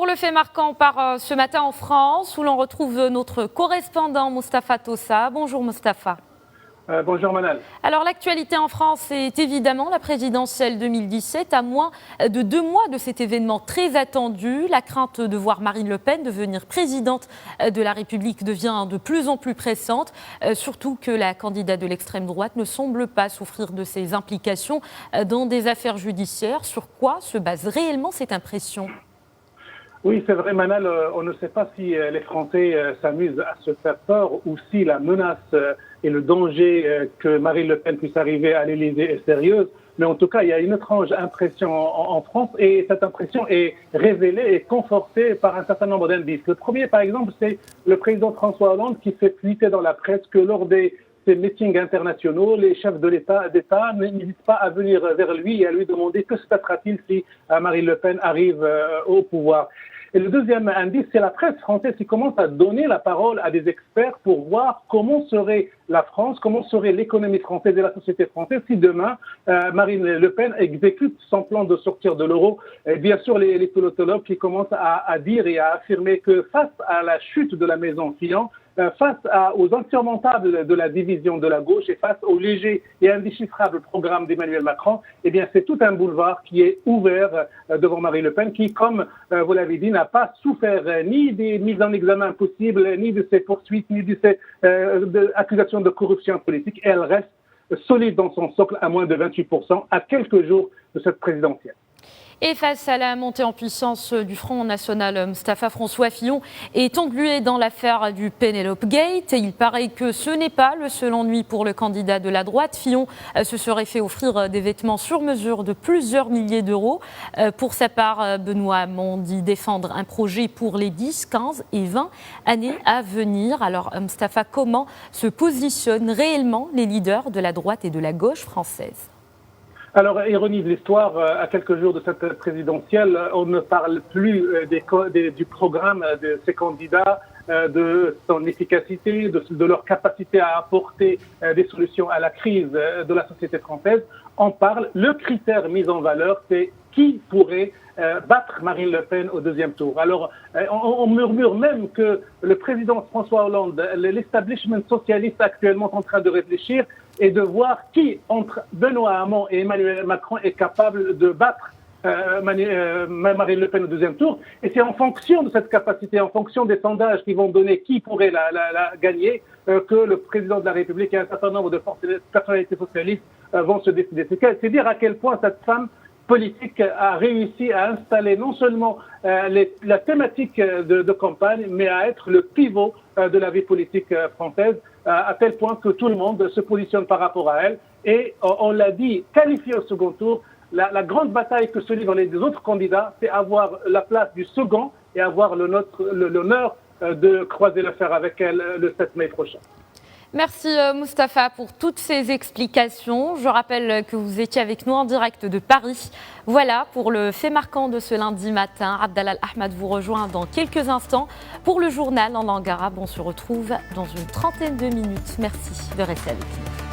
le fait marquant, on part ce matin en France où l'on retrouve notre correspondant Mustapha Tossa. Bonjour Mustapha. Bonjour Manal. Alors l'actualité en France est évidemment la présidentielle 2017, à moins de 2 mois de cet événement très attendu. La crainte de voir Marine Le Pen devenir présidente de la République devient de plus en plus pressante, surtout que la candidate de l'extrême droite ne semble pas souffrir de ses implications dans des affaires judiciaires. Sur quoi se base réellement cette impression ? Oui, c'est vrai, Manal, on ne sait pas si les Français s'amusent à se faire peur ou si la menace et le danger que Marine Le Pen puisse arriver à l'Élysée est sérieuse. Mais en tout cas, il y a une étrange impression en France et cette impression est révélée et confortée par un certain nombre d'indices. Le premier, par exemple, c'est le président François Hollande qui fait fuiter dans la presse que lors des meetings internationaux, les chefs de d'État n'hésitent pas à venir vers lui et à lui demander que se passera-t-il si Marine Le Pen arrive au pouvoir. Et le deuxième indice, c'est la presse française qui commence à donner la parole à des experts pour voir comment serait la France, comment serait l'économie française et la société française si demain Marine Le Pen exécute son plan de sortir de l'euro. Et bien sûr, les politologues qui commencent à dire et à affirmer que face à la chute de la maison Fillon, face aux insurmontables de la division de la gauche et face au léger et indéchiffrable programme d'Emmanuel Macron, eh bien, c'est tout un boulevard qui est ouvert devant Marine Le Pen qui, comme vous l'avez dit, n'a pas souffert ni des mises en examen possibles, ni de ses poursuites, ni de ses accusations de corruption politique. Elle reste solide dans son socle à moins de 28% à quelques jours de cette présidentielle. Et face à la montée en puissance du Front National, Mustapha, François Fillon est englué dans l'affaire du Penelope Gate. Et il paraît que ce n'est pas le seul ennui pour le candidat de la droite. Fillon se serait fait offrir des vêtements sur mesure de plusieurs milliers d'euros. Pour sa part, Benoît Hamon dit défendre un projet pour les 10, 15 et 20 années à venir. Alors Mustapha, comment se positionnent réellement les leaders de la droite et de la gauche française ? Alors, ironie de l'histoire, à quelques jours de cette présidentielle, on ne parle plus du programme de ces candidats, de son efficacité, de leur capacité à apporter des solutions à la crise de la société française. On parle, le critère mis en valeur, c'est qui pourrait battre Marine Le Pen au deuxième tour. Alors, on murmure même que le président François Hollande, l'establishment socialiste actuellement en train de réfléchir et de voir qui, entre Benoît Hamon et Emmanuel Macron, est capable de battre Marine Le Pen au deuxième tour. Et c'est en fonction de cette capacité, en fonction des sondages qui vont donner qui pourrait la gagner, que le président de la République et un certain nombre de personnalités socialistes vont se décider. C'est dire à quel point cette femme politique a réussi à installer non seulement la thématique de campagne, mais à être le pivot de la vie politique française, à tel point que tout le monde se positionne par rapport à elle. Et on l'a dit, qualifié au second tour, la grande bataille que se livrent les autres candidats, c'est avoir la place du second et avoir l'honneur de croiser le fer avec elle le 7 mai prochain. Merci Mustapha pour toutes ces explications. Je rappelle que vous étiez avec nous en direct de Paris. Voilà pour le fait marquant de ce lundi matin. Abdallah Ahmad vous rejoint dans quelques instants pour le journal en langue arabe. On se retrouve dans une trentaine de minutes. Merci de rester avec nous.